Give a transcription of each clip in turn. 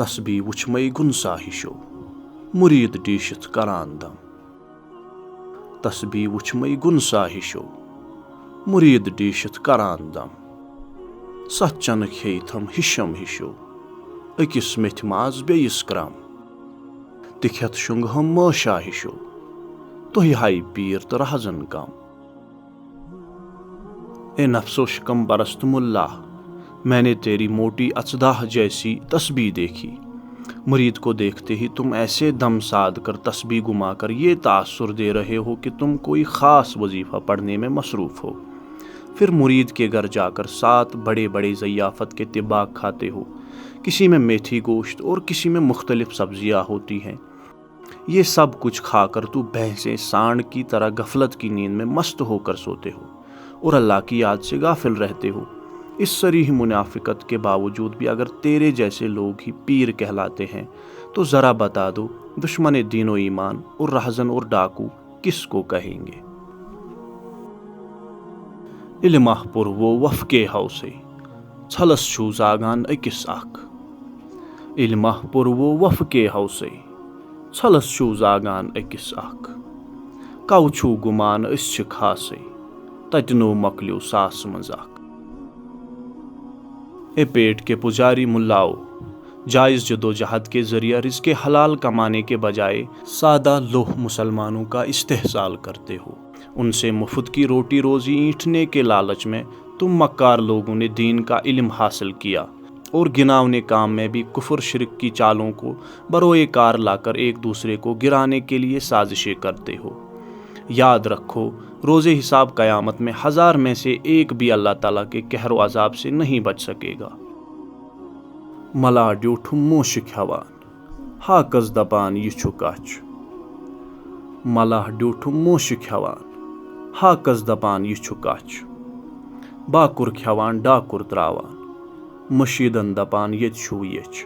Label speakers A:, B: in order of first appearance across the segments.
A: تسبیح وچھمے گنسا ہشو مرید ڈیشت کران دم تسبیح وچھمے گنسا ہشو مرید ڈیشت کران دم ستچن کھیتھم ہشم ہشو اکس میتھ ماز بیس کرم تکھت شنگہم ماشا ہشو تہی ہائی پیر تو رہزن کم اے نفس و شکم پرست ملا میں نے تیری موٹی اژدھا جیسی تسبیح دیکھی. مرید کو دیکھتے ہی تم ایسے دم ساد کر تسبیح گما کر یہ تاثر دے رہے ہو کہ تم کوئی خاص وظیفہ پڑھنے میں مصروف ہو. پھر مرید کے گھر جا کر 7 بڑے بڑے ضیافت کے طباق کھاتے ہو. کسی میں میتھی گوشت اور کسی میں مختلف سبزیاں ہوتی ہیں. یہ سب کچھ کھا کر تو بھینسیں سانڈ کی طرح غفلت کی نیند میں مست ہو کر سوتے ہو اور اللہ کی یاد سے غافل رہتے ہو. اس صریح منافقت کے باوجود بھی اگر تیرے جیسے لوگ ہی پیر کہلاتے ہیں تو ذرا بتا دو دشمن دین و ایمان اور رہزن اور ڈاکو کس کو کہیں گے. علمہ پور وہ وفقے ہوسے چھلس چھو زاگان اکس اخ علمہ پور وہ وفقے ہوسے چھلس چھو زاگان اکس اخ کو چھو گمان اس چھ خاصے تتنو مکلیو ساس مزاق. اے پیٹ کے پجاری ملاؤ جائز جدوجہد کے ذریعہ رزق حلال کمانے کے بجائے سادہ لوہ مسلمانوں کا استحصال کرتے ہو. ان سے مفت کی روٹی روزی اینٹھنے کے لالچ میں تم مکار لوگوں نے دین کا علم حاصل کیا اور گناونے کام میں بھی کفر شرک کی چالوں کو بروئے کار لا کر ایک دوسرے کو گرانے کے لیے سازشیں کرتے ہو. یاد رکھو روز حساب قیامت میں 1000 میں سے ایک بھی اللہ تعالیٰ کے قہر و عذاب سے نہیں بچ سکے گا. ملا ڈیوٹھم موشک ہیوان ہاکس دپان یہ چھُ کچھ ملا ڈیوٹھم موشک ہیوان ہاکس دپان یہ چھُ کچھ باکر کھیوان ڈاکر تراوان مشیدن دپان یہ چھُ یچھ.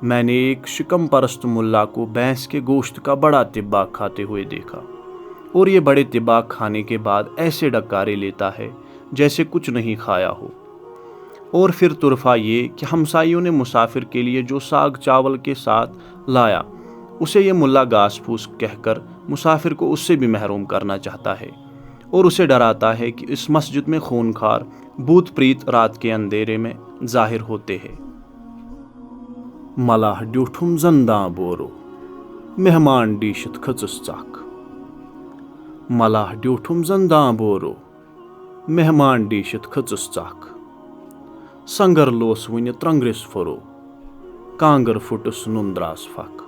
A: میں نے ایک شکم پرست ملا کو بھینس کے گوشت کا بڑا طباق کھاتے ہوئے دیکھا اور یہ بڑے طباق کھانے کے بعد ایسے ڈکارے لیتا ہے جیسے کچھ نہیں کھایا ہو. اور پھر طرفہ یہ کہ ہمسائیوں نے مسافر کے لیے جو ساگ چاول کے ساتھ لایا اسے یہ ملا گھاس پھوس کہہ کر مسافر کو اس سے بھی محروم کرنا چاہتا ہے اور اسے ڈراتا ہے کہ اس مسجد میں خونخوار بھوت پریت رات کے اندھیرے میں ظاہر ہوتے ہیں. ملا ڈیوٹھم زنداں بورو مہمان ڈیشت کھچس چک ملا ڈیوٹھم زنداں بورو مہمان ڈیشت کھچس چک سنگر لوس ونہ ترنگرس فرو کانگر فٹس نندراس پھک.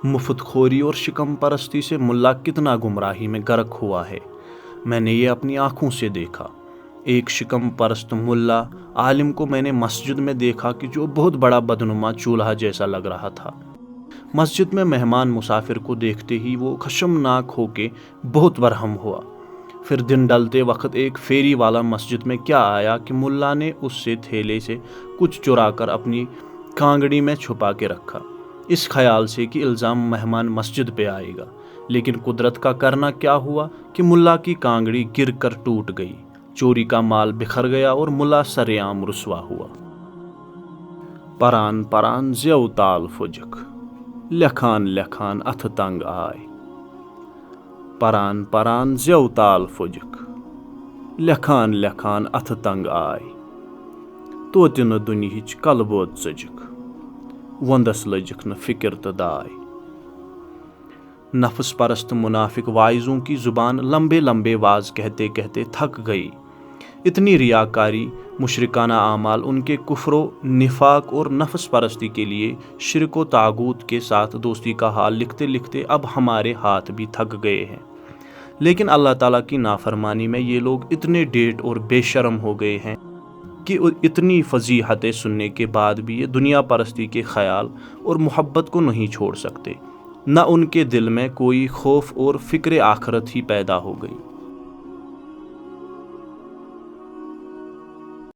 A: مفت خوری اور شکم پرستی سے ملا کتنا گمراہی میں غرق ہوا ہے میں نے یہ اپنی آنکھوں سے دیکھا. ایک شکم پرست ملا عالم کو میں نے مسجد میں دیکھا کہ جو بہت بڑا بدنما چولہا جیسا لگ رہا تھا. مسجد میں مہمان مسافر کو دیکھتے ہی وہ خشمناک ہو کے بہت برہم ہوا. پھر دن ڈلتے وقت ایک فیری والا مسجد میں کیا آیا کہ ملا نے اس سے تھیلے سے کچھ چرا کر اپنی کانگڑی میں چھپا کے رکھا اس خیال سے کہ الزام مہمان مسجد پہ آئے گا. لیکن قدرت کا کرنا کیا ہوا کہ ملا کی کانگڑی گر کر ٹوٹ گئی. چوری کا مال بکھر گیا اور ملا سرعام رسوا ہوا. پران پران زیو تال فجک لکھان لکھان اتھ تنگ آئے پران پران زیو تال فجک لکھان لکھان اتھ تنگ آئے توتہِ نہٕ دُنہِچ کلبود ژٔجِکھ وندس لجکھ نہ فکر تو دائے. نفس پرست منافق واعظوں کی زبان لمبے لمبے واز کہتے کہتے تھک گئی. اتنی ریاکاری مشرکانہ اعمال ان کے کفر و نفاق اور نفس پرستی کے لیے شرک و طاغوت کے ساتھ دوستی کا حال لکھتے لکھتے اب ہمارے ہاتھ بھی تھک گئے ہیں. لیکن اللہ تعالیٰ کی نافرمانی میں یہ لوگ اتنے ڈیٹ اور بے شرم ہو گئے ہیں کہ اتنی فضیحتیں سننے کے بعد بھی یہ دنیا پرستی کے خیال اور محبت کو نہیں چھوڑ سکتے. نہ ان کے دل میں کوئی خوف اور فکر آخرت ہی پیدا ہو گئی.